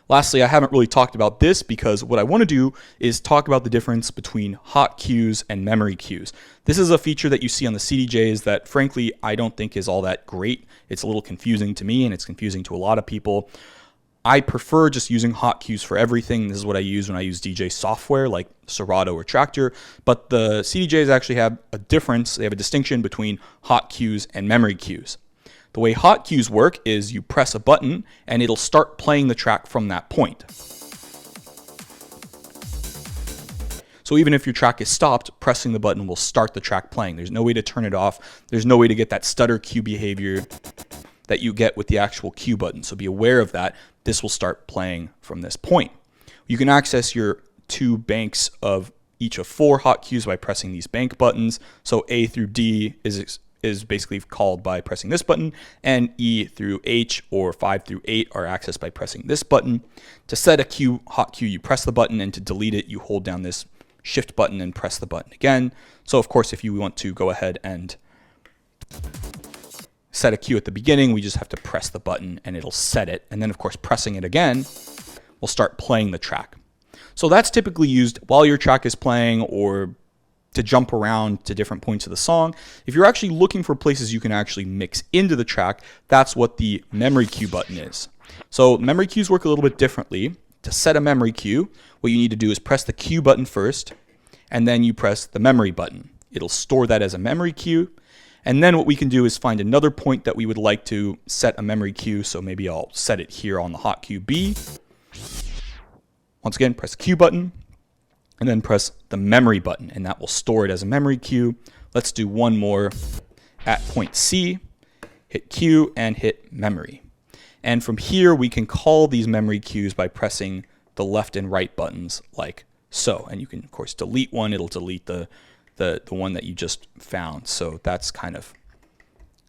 Lastly, I haven't really talked about this because what I want to do is talk about the difference between hot cues and memory cues. This is a feature that you see on the CDJs that frankly I don't think is all that great. It's a little confusing to me and it's confusing to a lot of people. I prefer just using hotcues for everything. This is what I use when I use DJ software like Serato or Traktor. But the CDJs actually have a difference. They have a distinction between hotcues and memory cues. The way hotcues work is you press a button and it'll start playing the track from that point. So even if your track is stopped, pressing the button will start the track playing. There's no way to turn it off. There's no way to get that stutter cue behavior that you get with the actual cue button. So be aware of that. This will start playing from this point. You can access your 2 banks of each of 4 hotcues by pressing these bank buttons. So A through D is basically called by pressing this button, and E through H or 5 through 8 are accessed by pressing this button. To set a hotcue, you press the button, and to delete it, you hold down this shift button and press the button again. So of course, if you want to go ahead and set a cue at the beginning, we just have to press the button and it'll set it. And then of course, pressing it again will start playing the track. So that's typically used while your track is playing or to jump around to different points of the song. If you're actually looking for places you can actually mix into the track, that's what the memory cue button is. So memory cues work a little bit differently. To set a memory cue, what you need to do is press the cue button first, and then you press the memory button. It'll store that as a memory cue. And then what we can do is find another point that we would like to set a memory cue. So maybe I'll set it here on the hot cue B. Once again, press the cue button and then press the memory button, and that will store it as a memory cue. Let's do one more at point C, hit cue and hit memory. And from here, we can call these memory cues by pressing the left and right buttons like so. And you can, of course, delete one. It'll delete the one that you just found. So that's kind of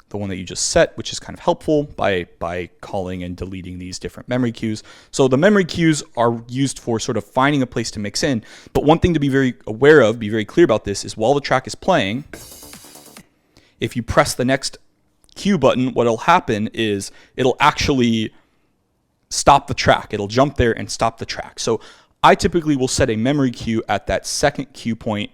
the one that you just set, which is kind of helpful by calling and deleting these different memory cues. So the memory cues are used for sort of finding a place to mix in. But one thing to be very aware of, be very clear about this, is while the track is playing, if you press the next cue button, what'll happen is it'll actually stop the track. It'll jump there and stop the track. So I typically will set a memory cue at that second cue point,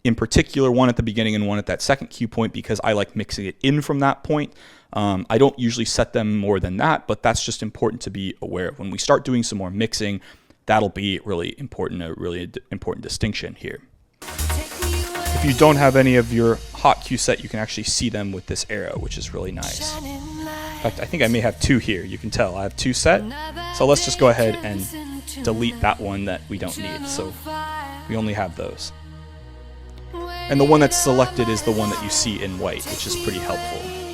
in particular one at the beginning and one at that second cue point, because I like mixing it in from that point. I don't usually set them more than that, but that's just important to be aware of. When we start doing some more mixing, that'll be really important, a really important distinction here. If you don't have any of your hot cue set, you can actually see them with this arrow, which is really nice. In fact, I think I may have 2 here. You can tell I have 2 set. So let's just go ahead and delete that one that we don't need. So we only have those. And the one that's selected is the one that you see in white, which is pretty helpful.